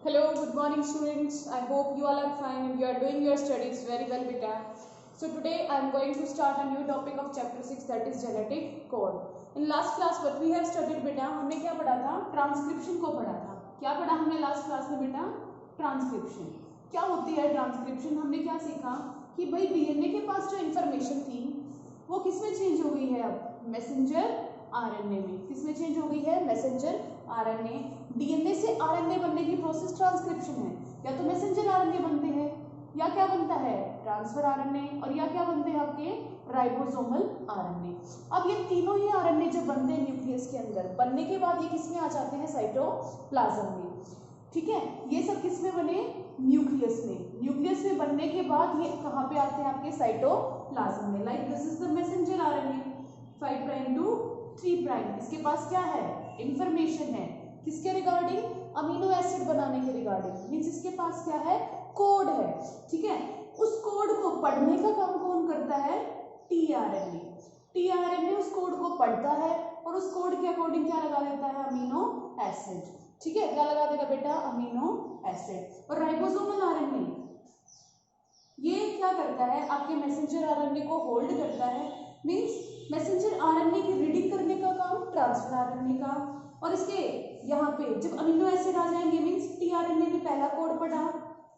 Hello, good morning students. I hope you all are fine and you are doing your studies very well, beta. So today I am going to start a new topic of chapter 6, that is genetic code. In last class what we have studied, beta, हमने क्या पढ़ा था? Transcription को पढ़ा था. क्या पढ़ा हमने लास्ट क्लास में बेटा? ट्रांसक्रिप्शन. क्या होती है ट्रांसक्रिप्शन? हमने क्या सीखा कि भाई डीएनए के पास जो इंफॉर्मेशन थी वो किसमें चेंज हो गई है अब? मैसेंजर आरएनए में. किसमें चेंज हो गई है? Messenger RNA. डीएनए से आरएनए बनने की प्रोसेस ट्रांसक्रिप्शन है. या तो मैसेंजर आरएनए बनते हैं या क्या बनता है? Transfer RNA. और या क्या बनते हैं आपके? Ribosomal RNA. अब ये तीनों ही आरएनए जब बनते हैं न्यूक्लियस के अंदर, बनने के बाद ये किसमें आ जाते हैं? साइटोप्लाज्म में. ठीक है, ये सब किसमें बने? न्यूक्लियस में. न्यूक्लियस में बनने के बाद ये कहाँ पे आते हैं? आपके साइटोप्लाज्म में. Like this is the messenger RNA 5 prime to 3 prime. इसके पास क्या है? इंफॉर्मेशन है. किसके रिगार्डिंग? अमीनो एसिड बनाने के रिगार्डिंग. मींस इसके पास क्या है? कोड है. ठीक है, उस कोड को पढ़ने का काम कौन करता है? टीआरएनए. टीआरएनए उस कोड को पढ़ता है और उस कोड के अकॉर्डिंग क्या लगा देता है? Amino acid. ठीक है, क्या लगा देगा बेटा? Amino acid. और राइबोसोमल आरएनए ये क्या करता है? आपके मैसेंजर आरएनए को होल्ड करता है. मींस मैसेंजर आरएनए की रीडिंग करने का काम ट्रांसफर आरएनए का. और इसके यहाँ पे जब अमीनो एसिड आ जाएंगे, मींस टीआरएनए ने पहला कोड पढ़ा,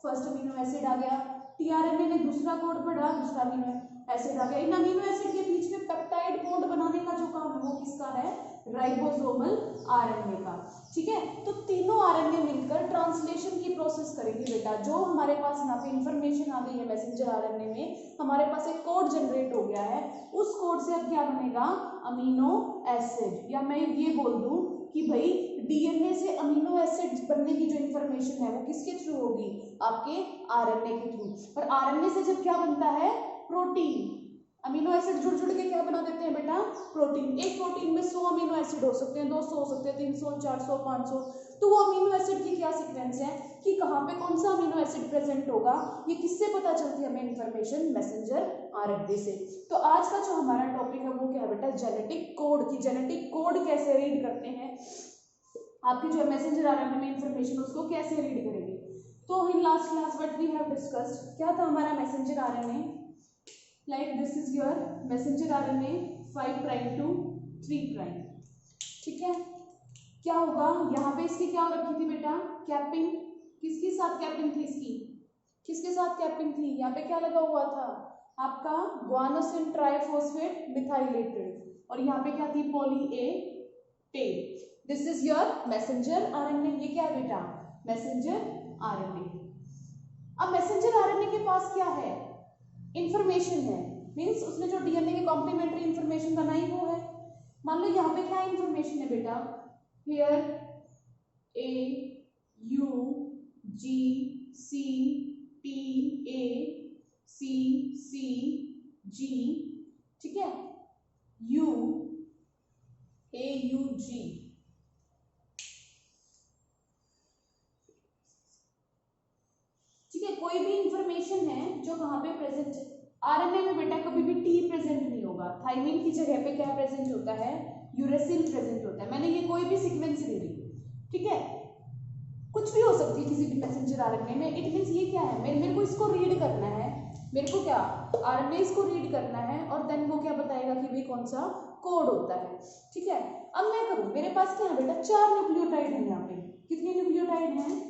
फर्स्ट अमीनो एसिड आ गया. टीआरएनए ने दूसरा कोड पढ़ा, दूसरा अमीनो एसिड आ गया. इन अमीनो एसिड के बीच में पेप्टाइड बॉन्ड बनाने का जो काम है वो किसका है? राइबोसोमल आरएनए का. ठीक है, तो तीनों आरएनए मिलकर ट्रांसलेशन की प्रोसेस करेंगे बेटा. जो हमारे पास यहाँ पे इंफॉर्मेशन आ गई है मैसेंजर आरएनए में, हमारे पास एक कोड जनरेट हो गया है. उस कोड से अब क्या बनेगा? Amino acid. या मैं ये बोल दूं कि भाई डीएनए से अमीनो एसिड बनने की जो इंफॉर्मेशन है वो किसके थ्रू होगी? आपके आरएनए के थ्रू. और आरएनए से जब क्या बनता है? प्रोटीन. अमीनो एसिड जुड़ जुड़ के क्या बना देते हैं बेटा? प्रोटीन. एक प्रोटीन में 100 अमीनो एसिड हो सकते हैं, 200 हो सकते हैं, 300, 400, 500. तो वो अमीनो एसिड की क्या सीक्वेंस है कि कहाँ पे कौन सा अमीनो एसिड प्रेजेंट होगा, ये किससे पता चलती है हमें इंफॉर्मेशन? मैसेंजर आरएनए से. तो आज का जो हमारा टॉपिक है वो क्या है बेटा? Genetic code. की जेनेटिक कोड कैसे रीड करते हैं, आपकी जो मैसेंजर आरएनए में इंफॉर्मेशन उसको कैसे रीड करेंगे. तो in last class what we have discussed, क्या था हमारा messenger RNA? Like this is your messenger RNA 5 prime to 3 prime. ठीक है, क्या होगा यहाँ पे? इसकी क्या रखी थी बेटा? कैपिंग. किसके साथ कैपिंग थी इसकी? किसके साथ कैपिंग थी? यहाँ पे क्या लगा हुआ था? आपका गुआनोसिन ट्राइफॉस्फेट मिथाइलेटेड. और यहाँ पे क्या थी? Poly A ten. This is your messenger RNA. ये क्या है बेटा? Messenger RNA. अब मैसेंजर आरएनए के पास क्या है? इंफॉर्मेशन है. मींस उसने जो डीएनए की कॉम्प्लीमेंट्री इंफॉर्मेशन बनाई वो है. मान लो यहाँ पे क्या इंफॉर्मेशन है बेटा? Here A U G C T A C C G. ठीक है, यू ए यू जी. ठीक है, कोई भी इंफॉर्मेशन है जो कहाँ पे प्रेजेंट. आरएनए में बेटा कभी भी टी प्रेजेंट नहीं होगा. थाइमिन की जगह पे क्या प्रेजेंट होता है? यूरेसिल प्रेजेंट होता है. मैंने ये कोई भी सीक्वेंस ले ली. ठीक है, कुछ भी हो सकती है किसी भी मैसेंजर आरएनए में. इट मींस ये क्या है? मेरे को इसको रीड करना है. मेरे को क्या? आरएनए इसको रीड करना है और देन वो क्या बताएगा कि भाई कौन सा कोड होता है. ठीक है, अब मैं करूँ, मेरे पास क्या है बेटा? 4 न्यूक्लियोटाइड है यहाँ पे. कितने न्यूक्लियोटाइड हैं?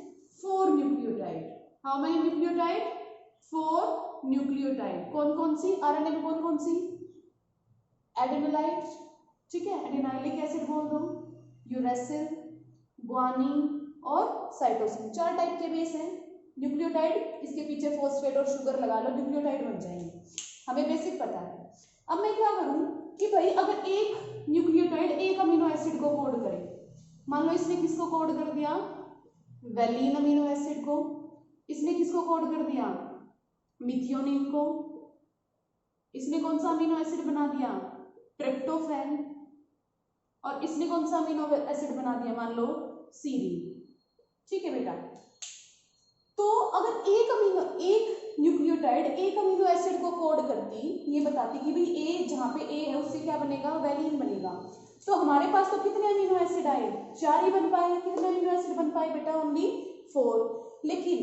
4 nucleotide. How many nucleotide? 4 nucleotide. कौन कौन सी? आरएनए में कौन कौन सी? एडेनोलाइट. ठीक है, एडेनाइलिक एसिड बोल दो, यूरेसिल, ग्वानिन और साइटोसिन. 4 टाइप के बेस हैं न्यूक्लियोटाइड. इसके पीछे फॉस्फेट और शुगर लगा लो, न्यूक्लियोटाइड बन जाएंगे. हमें बेसिक पता है. अब मैं क्या करूं कि भाई अगर एक न्यूक्लियोटाइड एक अमीनो एसिड को कोड करे, मान लो इसने किसको कोड कर दिया? वेलिन अमीनो एसिड को. इसने किसको कोड कर दिया? मिथियोनिन को. इसने कौन सा अमीनो एसिड बना दिया? ट्रिप्टोफैन. और इसने कौन सा अमीनो एसिड बना दिया? मान लो सीरीन. ठीक है बेटा, तो अगर एक न्यूक्लियोटाइड एक अमीनो एसिड को कोड करती, ये बताती कि भाई ए, जहां पे ए है उससे क्या बनेगा? वेलिन बनेगा. तो हमारे पास तो कितने अमीनो एसिड आए? 4 ही बन पाए. कितने अमीनो एसिड बन पाए बेटा? ओनली लेकिन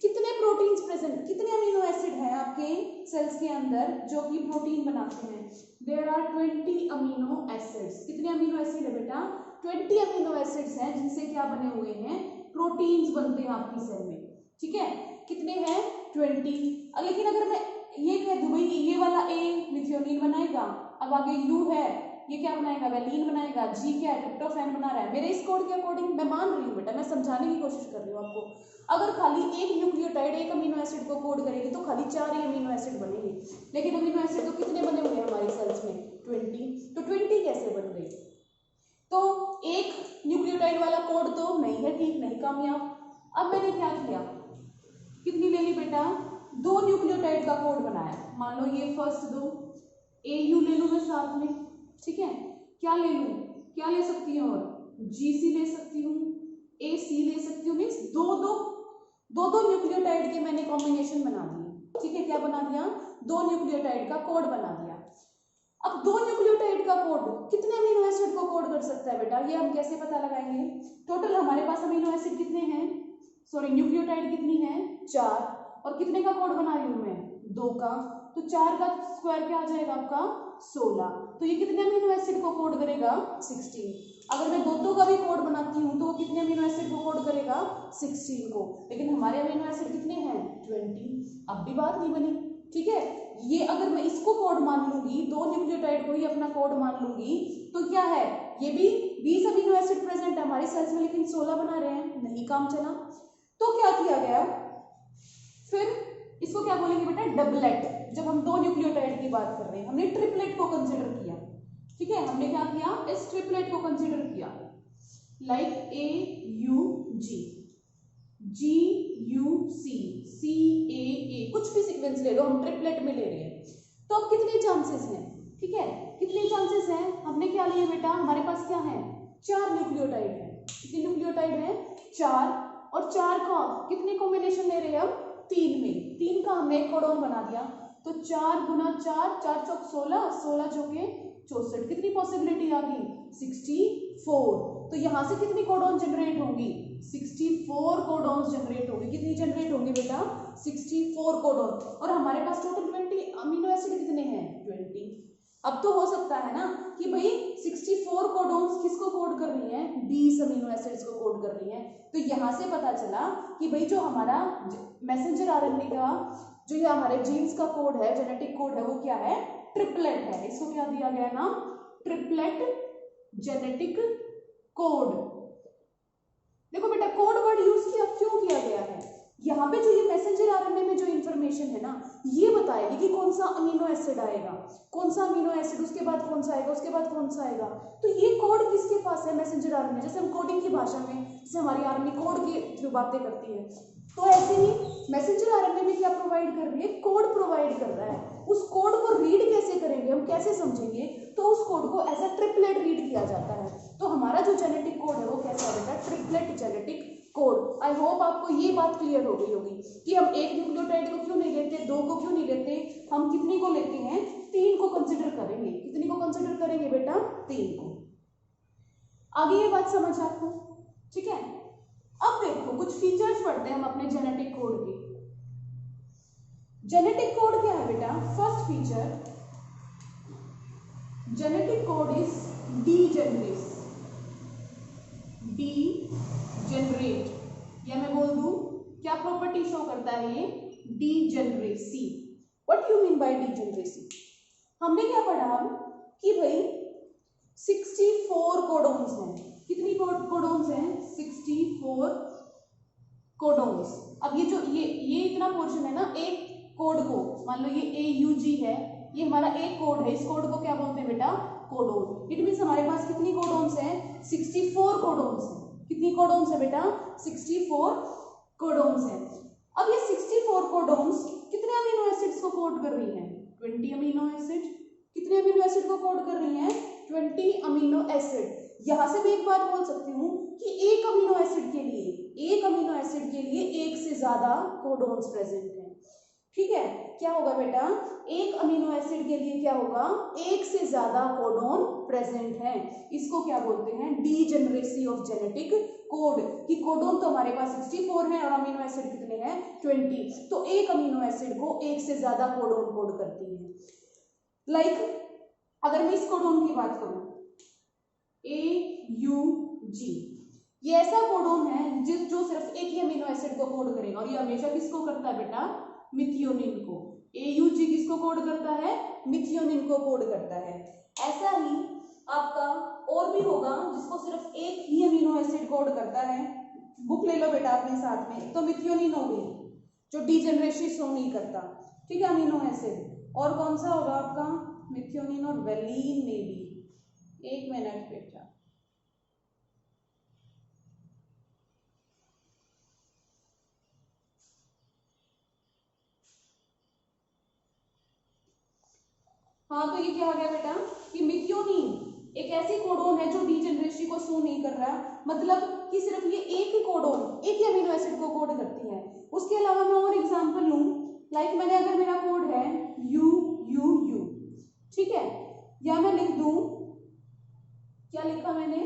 कितने प्रोटीन्स प्रेजेंट, कितने अमीनो एसिड हैं आपके सेल्स के अंदर जो कि प्रोटीन बनाते हैं? There are 20 amino acids. कितने अमीनो एसिड है बेटा? 20 अमीनो एसिड्स हैं जिनसे क्या बने हुए हैं? प्रोटीन्स बनते हैं आपकी सेल में। ठीक है, कितने हैं? 20। लेकिन अगर मैं ये कह दूं भाई ये वाला ए मिथ्योनिन बनाएगा, अब आगे यू है, ये क्या बनाएगा? वैलीन बनाएगा, जी क्या है? ट्रिप्टोफैन बना रहा है। मेरे इस कोड के अकॉर्डिंग मैं मान रही हूँ बेटा, मैं समझाने की कोशिश कर रही हूँ आपको। अगर खाली एक न्यूक्लियोटाइड एक अमीनो एसिड को कोड करेगी तो खाली 4 ही अमीनो एसिड बनेंगे, लेकिन अमीनो एसिड तो कितने बने हुए हैं हमारी सेल्स में? 20। तो 20 कैसे बन गई? तो एक न्यूक्लियोटाइड वाला कोड तो नहीं है, ठीक नहीं, कामयाब। अब मैंने क्या किया, कितनी ले ली बेटा? 2 न्यूक्लियोटाइड का कोड बनाया। मान लो ये फर्स्ट 2 AU ले लूं मैं साथ में, ठीक है। क्या ले लूं? क्या ले सकती हूँ? और GC ले सकती हूँ, AC ले सकती हूँ। मीन्स दो न्यूक्लियोटाइड के मैंने कॉम्बिनेशन बना दिए। ठीक है, क्या बना दिया? 2 न्यूक्लियोटाइड का कोड बना दिया। अब 2 न्यूक्लियोटाइड का कोड कितने अमीनो एसिड को कोड कर सकता है बेटा? ये हम कैसे पता लगाएंगे? टोटल हमारे पास अमीनो एसिड कितने हैं? सॉरी, न्यूक्लियोटाइड कितनी है? 4। और कितने का कोड बना रही हूं मैं? 2 का। तो 4 का स्क्वायर क्या आ जाएगा आपका? 16। तो ये कितने अमीनो एसिड को कोड करेगा? 16। अगर मैं 2 का भी कोड बनाती हूँ तो वो कितने अमीनो एसिड को कोड करेगा? 16 को। लेकिन हमारे अमीनो एसिड कितने हैं? 20। अब भी बात नहीं बनी। ठीक है, ये अगर मैं इसको कोड मान लूंगी, 2 न्यूक्लियोटाइड को ही अपना कोड मान लूंगी, तो क्या है? ये भी 20 अमीनो एसिड प्रेजेंट है हमारी सेल्स में, लेकिन 16 बना रहे हैं, नहीं काम चला। तो क्या किया गया? फिर इसको क्या बोलेंगे बेटा? डबलेट। जब हम 2 न्यूक्लियोटाइड की बात कर रहे हैं, हमने ट्रिपलेट को कंसिडर किया। ठीक है, हमने क्या किया? इस ट्रिपलेट को कंसिडर किया, लाइक AUG, GUC, CAA, कुछ भी सीक्वेंस ले लो, हम ट्रिपलेट में ले रहे हैं। तो अब कितने चांसेस हैं? ठीक है, कितने चांसेस हैं? हमने क्या लिया बेटा? हमारे पास क्या है? 4 न्यूक्लियोटाइड है। कितने न्यूक्लियोटाइड है? 4। और 4 का कितने कॉम्बिनेशन ले रहे हैं हम? 3 में। 3 का हमने एक कोडोन बना दिया। तो 4 गुना 4, 4 चौक 16, 16 चौके 64। कितनी पॉसिबिलिटी आ गई? 64। तो यहां से कितनी कोडोन जनरेट होंगी? 64 कोडोन्स जनरेट होंगी। कितनी जनरेट होंगी बेटा? 64 कोडोन। और हमारे पास टोटल 20 अमीनो एसिड कितने हैं? 20। अब तो हो सकता है ना कि भाई 64 कोडोन्स किसको कोड कर रही हैं? 20 अमीनो एसिड्स को कोड कर रही हैं। तो यहां से पता चला कि भाई जो हमारा मैसेंजर आरएनए का जो ये हमारे जीन्स का कोड है, जेनेटिक कोड है, वो क्या है? ट्रिपलेट है। इसको क्या दिया गया नाम? Triplet genetic code. देखो बेटा, कोड वर्ड यूज किया, क्यों किया गया है? यहाँ पे जो ये मैसेंजर आरएनए में जो इंफॉर्मेशन है ना, ये बताएगी कि कौन सा अमीनो एसिड आएगा, कौन सा अमीनो एसिड, उसके बाद कौन सा आएगा, उसके बाद कौन सा आएगा। तो ये कोड किसके पास है? Messenger RNA. जैसे हम कोडिंग की भाषा में, जैसे हमारी आरएनए कोड के थ्रू बातें करती है, तो ऐसे ही मैसेंजर आरएनए में क्या प्रोवाइड कर रही है? कोड प्रोवाइड कर रहा है। उस कोड को रीड कैसे करेंगे, हम कैसे समझेंगे? तो उस कोड को एज अ ट्रिपलेट रीड किया जाता है। तो हमारा जो जेनेटिक कोड है वो कैसा है बेटा? Triplet genetic code. I hope आपको ये बात क्लियर हो गई होगी कि हम एक न्यूक्लियोटाइड को क्यों नहीं लेते, 2 को क्यों नहीं लेते, हम कितनी को लेते हैं? 3 को कंसिडर करेंगे। कितनी को कंसिडर करेंगे बेटा? 3 को। आगे ये बात समझ आपको? ठीक है, अब देखो कुछ फीचर्स पढ़ते हैं हम अपने जेनेटिक कोड के। जेनेटिक कोड क्या है बेटा? First feature, genetic code is degenerate. Degenerate, या मैं बोल दूं क्या प्रॉपर्टी शो करता है ये? Degeneracy. What you mean bye degeneracy? हमने क्या पढ़ा कि भाई 64 कोडोन्स हैं। कितनी कोडोन्स हैं? 64 कोडोन्स। अब ये जो ये इतना पोर्शन है ना, एक कोड को, मान लो ये AUG है, ये हमारा एक कोड है, इस कोड को क्या बोलते हैं बेटा? कोडोन। इट मीन्स हमारे पास कितनी कोडोन्स हैं? 64 कोडोन्स हैं। कितनी कोडोन्स है बेटा? 64 कोडोन्स हैं। अब ये 64 कोडोन्स कितने अमीनो एसिड्स को कोड कर रही हैं? 20 अमीनो एसिड। कितने अमीनो एसिड को कोड कर रही हैं? 20 अमीनो एसिड। यहां से मैं एक बात बोल सकती हूँ कि एक अमीनो एसिड के लिए एक से ज्यादा कोडोन्स प्रेजेंट हैं। ठीक है, क्या होगा बेटा? एक अमीनो एसिड के लिए क्या होगा? एक से ज्यादा कोडोन प्रेजेंट है। इसको क्या बोलते हैं? डीजेनरेसी ऑफ जेनेटिक कोड कि कोडोन तो हमारे पास 64 है और अमीनो एसिड कितने हैं 20, तो एक अमीनो एसिड को एक से ज्यादा कोडोन कोड करती है। लाइक अगर मैं इस कोडोन की बात करूं AUG, ये ऐसा कोडोन है जो सिर्फ एक ही अमीनो एसिड को कोड करेगा और ये हमेशा किसको करता है बेटा, मिथियोनिन को। AUG किसको कोड करता है, मिथियोनिन को कोड करता है। ऐसा ही आपका और भी होगा जिसको सिर्फ एक ही अमीनो एसिड कोड करता है। बुक ले लो बेटा अपने साथ में। तो मिथियोनिन हो गई जो डीजेनरेसी शो नहीं करता, ठीक है, अमीनो एसिड। और कौन सा होगा आपका, मिथियोनिन और वेलिन ने भी। एक मिनट बेटा, हाँ तो ये क्या आ गया बेटा कि मिथियोनिन एक ऐसी कोडोन है जो डीजेनरेसी को शो नहीं कर रहा, मतलब कि सिर्फ ये एक ही कोडोन एक ही अमीनो एसिड को कोड करती है। उसके अलावा मैं और एग्जांपल लूं, लाइक मैंने अगर मेरा कोड है UUU, ठीक है, या मैं लिख दूं, क्या लिखा मैंने,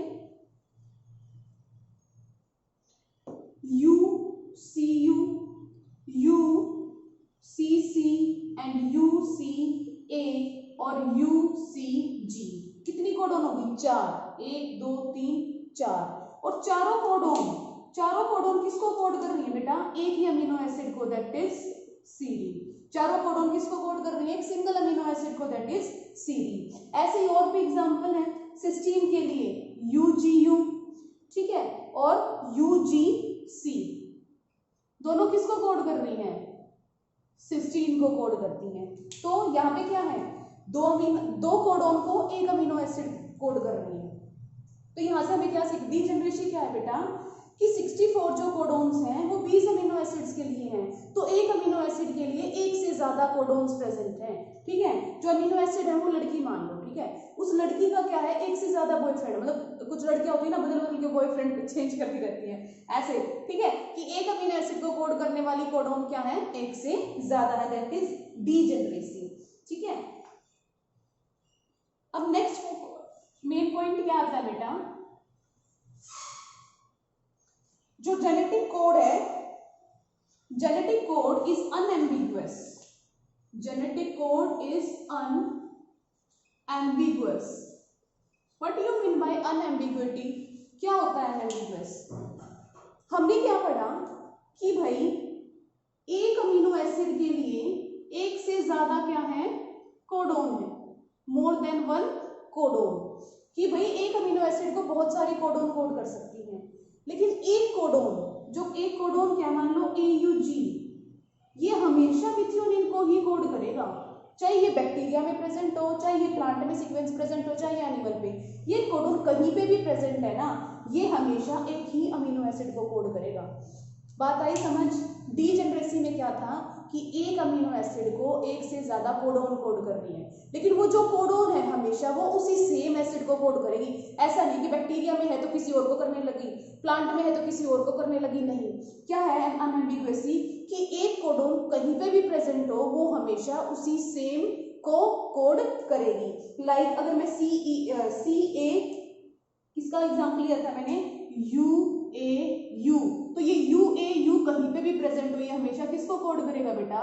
UCU, UCC एंड UCA और UCG, कितनी कोडोन होगी, 4, 1 2 3 4। और चारों कोडोन किसको कोड कर रही है बेटा, एक ही अमीनो एसिड को, दैट इज सीरीन। चारों कोडोन किसको कोड कर रही है, एक सिंगल अमीनो एसिड को, दैट इज सीरीन। ऐसे ही और भी एग्जांपल है सिस्टीन के लिए UGU, ठीक है, और UGC, दोनों किसको कोड कर रही हैं, सिस्टीन को कोड करती हैं। तो यहाँ पे क्या है, दो कोडोन को एक अमीनो एसिड कोड कर रही है। तो यहाँ से हमें क्या सीख, डीजेनरेसी क्या है बेटा कि 64 जो कोडोन्स हैं वो 20 अमीनो एसिड्स के लिए हैं, तो एक अमीनो एसिड के लिए एक से ज्यादा कोडोन्स प्रेजेंट हैं, ठीक है। जो अमीनो एसिड है वो लड़की मान लो, ठीक है, उस लड़की का क्या है, एक से ज्यादा बॉयफ्रेंड, मतलब कुछ लड़कियां होती है ना बदल बदल के बॉयफ्रेंड चेंज करती रहती है, ऐसे, ठीक है, कि एक अमीनो एसिड को कोड करने वाली कोडोन क्या है, एक से ज्यादा है, दैट इज डीजेनरेसी, ठीक है। अब नेक्स्ट मेन पॉइंट क्या आता है बेटा, जो जेनेटिक कोड है, genetic code is unambiguous, genetic code is unambiguous. What you mean by unambiguity, क्या होता है अनएम्बिगुअस? हमने क्या पढ़ा कि भाई एक अमीनो एसिड के लिए एक से ज्यादा क्या है, कोडोन है, मोर देन वन कोडोन, कि भाई एक अमीनो एसिड को बहुत सारी कोडोन कोड कर सकती है, लेकिन एक कोडोन, जो एक कोडोन क्या, मान लो AUG, ये हमेशा मिथियोनिन को ही कोड करेगा, चाहे ये बैक्टीरिया में प्रेजेंट हो, चाहे ये प्लांट में सीक्वेंस प्रेजेंट हो, चाहे ये एनिमल पे, ये कोडोन कहीं पे भी प्रेजेंट है ना, ये हमेशा एक ही अमीनो एसिड को कोड करेगा। बात आई समझ? डीजेनरेसी में क्या था कि एक अमीनो एसिड को एक से ज्यादा कोडोन कोड कर रही है, लेकिन वो जो कोडोन है हमेशा वो उसी सेम एसिड को कोड करेगी। ऐसा नहीं कि बैक्टीरिया में है तो किसी और को करने लगी, प्लांट में है तो किसी और को करने लगी, नहीं। क्या है अनएम्बिगुअसी कि एक कोडोन कहीं पे भी प्रेजेंट हो वो हमेशा उसी सेम को कोड करेगी। लाइक अगर मैं CA इसका एग्जाम्पल लिया था मैंने, UAU, तो ये UAU कहीं पे भी प्रेजेंट हुई है हमेशा किसको कोड करेगा बेटा,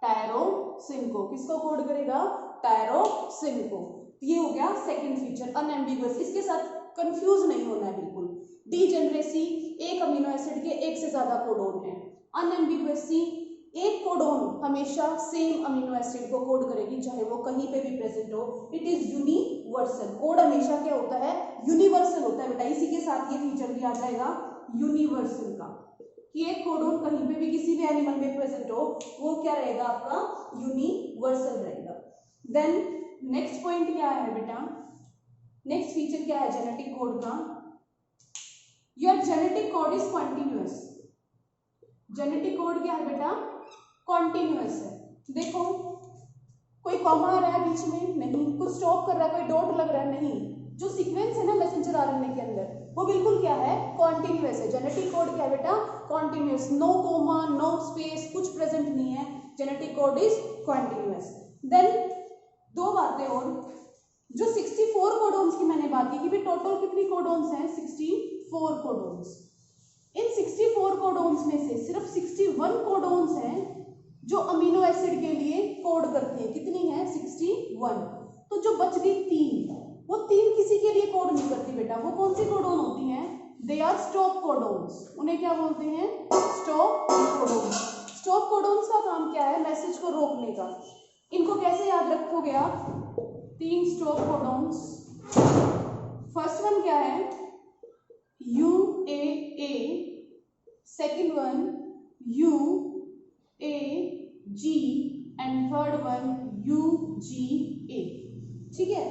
टायरोसिन को। किसको कोड करेगा, टायरोसिन को। ये हो गया सेकंड फीचर अनएम्बिगुअस, इसके साथ कंफ्यूज नहीं होना है बिल्कुल। डीजेनरेसी एक अमीनो एसिड के एक से ज्यादा कोडोन है, अनएम्बिगुअसी एक कोडोन हमेशा सेम अमीनो एसिड को कोड करेगी चाहे वो कहीं पे भी प्रेजेंट हो। इट इज यूनिवर्सल, कोड हमेशा क्या होता है, यूनिवर्सल होता है बेटा। इसी के साथ ये फीचर भी आ जाएगा यूनिवर्सल का, कि एक कोडोन कहीं पे भी किसी भी एनिमल में प्रेजेंट हो वो क्या रहेगा आपका, यूनिवर्सल रहेगा। देन नेक्स्ट पॉइंट क्या है बेटा, नेक्स्ट फीचर क्या है जेनेटिक कोड का, your genetic code is continuous. Genetic code क्या है बेटा, कॉन्टिन्यूअस है। देखो कोई कॉमा आ रहा है बीच में, नहीं, कुछ स्टॉप कर रहा है, कोई डॉट लग रहा है, नहीं। जो सीक्वेंस है ना मैसेंजर आरएनए के अंदर वो बिल्कुल क्या है, कॉन्टिन्यूअस है। जेनेटिक कोड क्या है बेटा, continuous, no comma, no space, कुछ प्रेजेंट नहीं है, genetic code is continuous. Then दो बातें और, जो 64 कोडोन्स की मैंने बात की कि टोटल कितनी कोडोन्स हैं, 64 कोडोन्स। में से सिर्फ 61 कोडोन्स हैं जो अमीनो एसिड के लिए कोड करते हैं। कितनी है? 61। तो जो बच गई 3, वो 3 किसी के लिए कोड नहीं करती बेटा। वो कौन सी कोडोन होती हैं? They are stop codons. उन्हें क्या बोलते हैं? Stop codons. स्टॉप कोडोन्स का काम क्या है? मैसेज को रोकने का। इनको कैसे याद रखोगे आप? 3 स्टॉप कोडोन्स। फर्स्ट वन क्या है? UAA, second one UAG and third one UGA। ठीक है,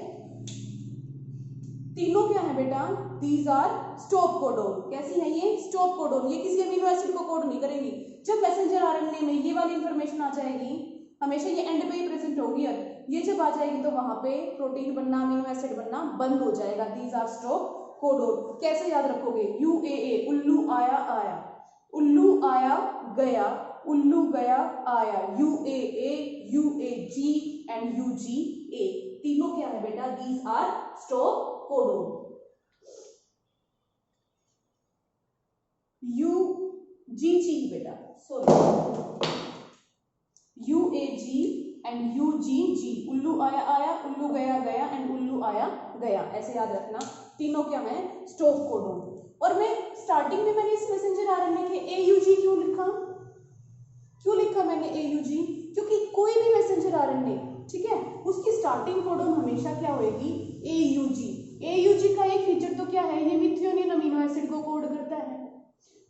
तीनों क्या है बेटा? These are stop codon. कैसी है ये? Stop codon. ये किसी अमीनो एसिड को कोड नहीं करेंगी। जब मैसेंजर आरएनए में ये वाली इंफॉर्मेशन आ जाएगी, हमेशा ये एंड पे ही प्रेजेंट होगी। ये जब आ जाएगी तो वहां पे प्रोटीन बनना, अमीनो एसिड बनना बंद हो जाएगा। These are stop codon. कैसे याद रखोगे? UAA, उल्लू आया आया, उल्लू आया गया, उल्लू गया आया। UAA, UAG एंड UGA, तीनों क्या है बेटा? These are stop codon. UGG बेटा, सॉरी, UAG एंड UGG, उल्लू आया आया, उल्लू गया गया एंड उल्लू आया गया। ऐसे याद रखना, तीनों क्या है? Stop codon. और मैं स्टार्टिंग में मैंने इस मैसेंजर आरएनए के AUG क्यों लिखा? क्यों लिखा मैंने AUG? क्योंकि कोई भी मैसेंजर आरएनए, ठीक है, उसकी स्टार्टिंग कोडोन हमेशा क्या होगी? AUG। AUG का एक फीचर तो क्या है? ये मिथियोनिन अमीनो एसिड को कोड करता है।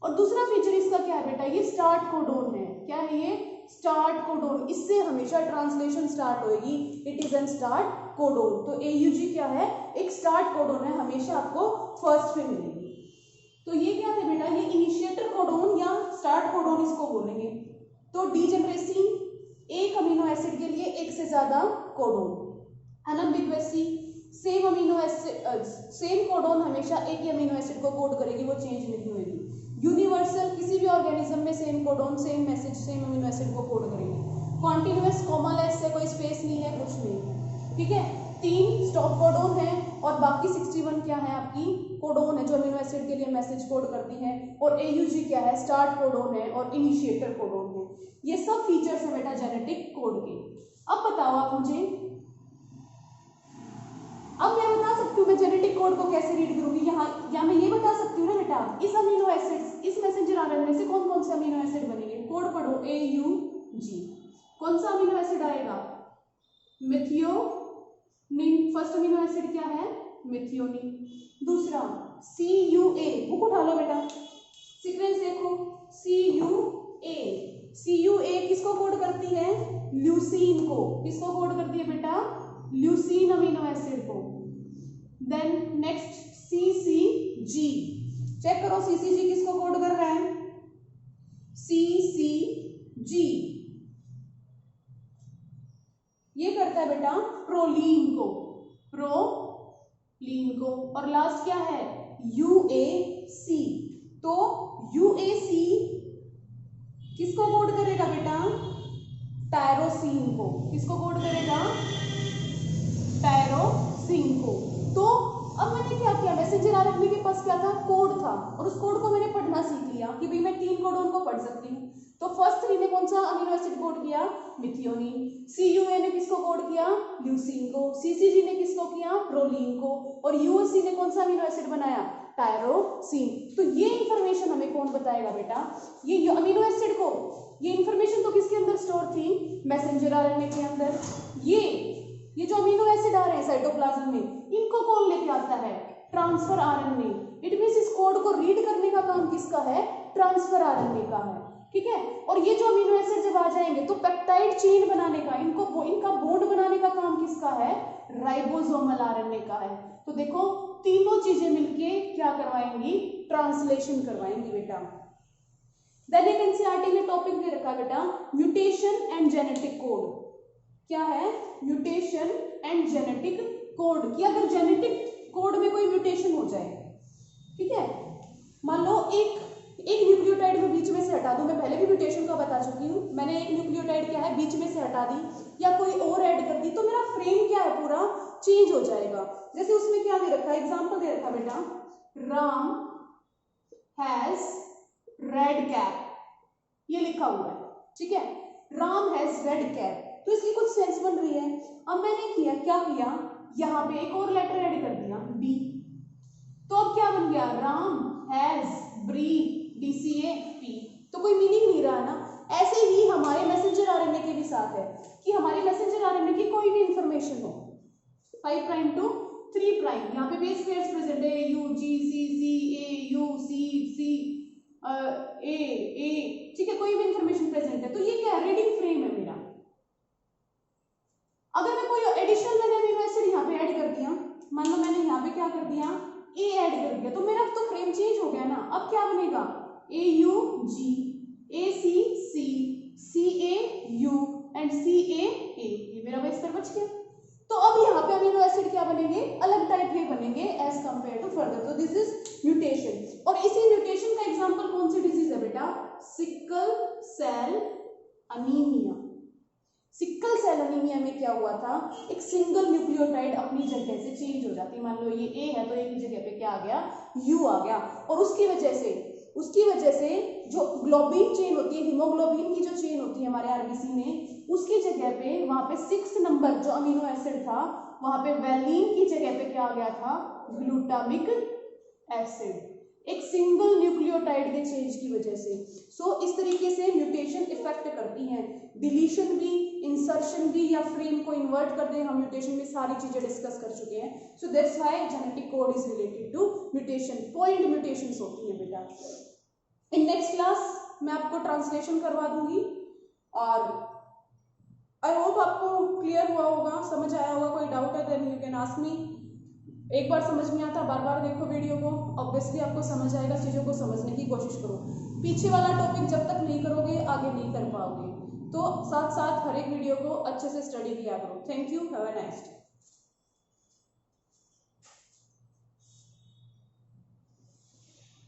और दूसरा फीचर इसका क्या है बेटा? ये स्टार्ट कोडोन है। क्या है ये? Start codon. इससे हमेशा ट्रांसलेशन स्टार्ट होगी। It is an start codon. तो AUG क्या है? एक स्टार्ट कोडोन है, हमेशा आपको फर्स्ट में मिलेगी। तो ये क्या थे बेटा? ये इनिशिएटर कोडोन या स्टार्ट कोडोन इसको बोलेंगे। तो डीजेनरेसी, एक अमीनो एसिड के लिए एक से ज्यादा codon. Unambiguity, same amino acid, same codon हमेशा एक ही अमीनो एसिड को कोड करेगी, वो चेंज नहीं होगी। यूनिवर्सल, किसी भी ऑर्गेनिज्म में same codon, same message, same amino acid को कोड करेगी। कॉन्टिन्यूअस, कोमालेस है, कोई स्पेस नहीं है, कुछ नहीं। ठीक है, 3 स्टॉप कोडोन है और बाकी 61 क्या है? आपकी कोडोन है जो अमीनो एसिड के लिए मैसेज कोड करती है। और AUG क्या है? स्टार्ट कोडोन है और इनिशिएटर कोडोन है। ये सब फीचर्स है बेटा जेनेटिक कोड के। अब बताओ आप मुझे, अब मैं बता सकती हूँ मैं जेनेटिक कोड को कैसे रीड करूंगी यहाँ, या मैं ये बता सकती हूँ ना बेटा, इस अमीनो एसिड, इस मैसेंजर आरएनए से कौन कौन से अमीनो एसिड बनेंगे? कोड पढ़ो, AUG। कौन सा अमीनो एसिड आएगा? मिथियोनिन। फर्स्ट अमीनो एसिड क्या है? मिथियोनिन। दूसरा CUA, बुक उठा लो बेटा, सीक्वेंस देखो, CUA। CUA किसको कोड करती है? ल्यूसीन को। किसको कोड करती है बेटा? ल्यूसीन अमीनो एसिड को। देन नेक्स्ट CCG, चेक करो CCG किसको कोड कर रहा है? CCG ये करता है बेटा प्रोलीन को, प्रोलीन को। और लास्ट क्या है? UAC। तो UAC किसको कोड करेगा बेटा? टायरोसिन को। किसको कोड करेगा? टायरोसिन को। तो अब मैंने क्या किया? मैसेंजर आरएनए के पास क्या था? कोड था, और उस कोड को मैंने पढ़ना सीख लिया कि भाई मैं 3 कोडोन को पढ़ सकती हूँ। तो फर्स्ट 3 ने कौन सा अमीनो एसिड कोड किया? मिथियोनिन। CUA ने किसको कोड किया? ल्यूसीन को। CCG ने किसको किया? प्रोलीन को। और UAC ने कौन सा अमीनो एसिड बनाया? टायरोसिन। तो ये इंफॉर्मेशन हमें कौन बताएगा बेटा? ये अमीनो एसिड को। ये इंफॉर्मेशन तो किसके अंदर स्टोर थी? मैसेंजर आरएनए के अंदर। ये जो अमीनो एसिड आ रहे हैं साइटोप्लाज्म में, इनको कौन लेके आता है? Transfer RNA. इट मींस इस कोड को रीड करने का काम किसका है? ट्रांसफर आरएनए का है। ठीक है, और ये जो अमीनो एसिड जब आ जाएंगे तो पेप्टाइड चेन बनाने का, इनका बॉन्ड बनाने का काम किसका है? राइबोसोमल आरएनए का है। तो देखो तीनों चीजें मिलके क्या करवाएंगी? ट्रांसलेशन करवाएंगी बेटा। देन एक एनसीईआरटी में टॉपिक दे रखा बेटा म्यूटेशन एंड जेनेटिक कोड। क्या है? Mutation and genetic code. कि अगर जेनेटिक कोड में कोई म्यूटेशन हो जाए, ठीक है, मान लो एक न्यूक्लियोटाइड में बीच में से हटा दूं, मैं पहले भी म्यूटेशन का बता चुकी हूँ, मैंने एक न्यूक्लियोटाइड क्या है बीच में से हटा दी या कोई और ऐड कर दी, तो मेरा फ्रेम क्या है? पूरा चेंज हो जाएगा। जैसे उसमें क्या दे रखा है? एग्जाम्पल दे रखा बेटा, राम हैज रेड कैप। ये लिखा हुआ है, ठीक है। राम हैज रेड कैप, तो इसकी कुछ सेंस बन रही है। अब मैंने क्या किया, यहाँ पे एक और लेटर ऐड कर दिया बी, तो अब क्या बन गया, राम हैज ब्रीड DCAP, तो कोई मीनिंग नहीं रहा ना। ऐसे ही हमारे मैसेंजर आरएनए के भी साथ है कि हमारे मैसेंजर आरएनए की कोई भी इंफॉर्मेशन हो 5 प्राइम टू 3 प्राइम, यहाँ पे बेस पेयर्स प्रेजेंट है UGCC AUC ठीक है, कोई भी इंफॉर्मेशन प्रेजेंट है, तो ये क्या है, रीडिंग फ्रेम है मेरा। अगर मैं कोई एडिशनल मैंने अमीनो एसिड यहाँ पे ऐड कर दिया, मान लो मैंने यहाँ पे क्या कर दिया, ए ऐड कर दिया, तो मेरा तो फ्रेम चेंज हो गया ना। अब क्या बनेगा, AUG ACC CAU and CAA, ये मेरा बेस पेयर बच गया। तो अब यहाँ पे अमीनो एसिड क्या बनेंगे, अलग टाइप के बनेंगे एज कंपेयर टू फर्दर, तो दिस इज म्यूटेशन। और इसी म्यूटेशन का एग्जांपल कौन सी डिजीज है बेटा, sickle cell anaemia. Sickle cell anaemia में क्या हुआ था, एक सिंगल न्यूक्लियोटाइड अपनी जगह से चेंज हो जाती है, मान लो ये ए है तो ए की जगह पे क्या आ गया, यू आ गया, और उसकी वजह से जो ग्लोबिन चेन होती है, हीमोग्लोबिन की जो चेन होती है हमारे आरबीसी में, उसकी जगह पे वहां पे 6 नंबर जो अमीनो एसिड था, वहां पे वैलिन की जगह पे क्या आ गया था, ग्लूटामिक एसिड, एक सिंगल न्यूक्लियोटाइड के चेंज की वजह से। सो इस तरीके से म्यूटेशन इफेक्ट करती हैं, डिलीशन भी, इंसर्शन भी, या फ्रेम को इन्वर्ट कर दें, हम म्यूटेशन में सारी चीजें डिस्कस कर चुके हैं। So that's why genetic code is related to mutation, point mutations होती हैं बेटा। इन नेक्स्ट क्लास मैं आपको ट्रांसलेशन करवा दूंगी, और आई होप आपको क्लियर हुआ होगा, समझ आया होगा। कोई डाउट है then you can ask me. एक बार समझ में आता, बार बार देखो वीडियो को, ऑब्वियसली आपको समझ आएगा, चीज़ों को समझने की कोशिश करो। पीछे वाला टॉपिक जब तक नहीं करोगे आगे नहीं कर पाओगे, तो साथ साथ हर एक वीडियो को अच्छे से स्टडी किया करो। Thank you, have a nice day.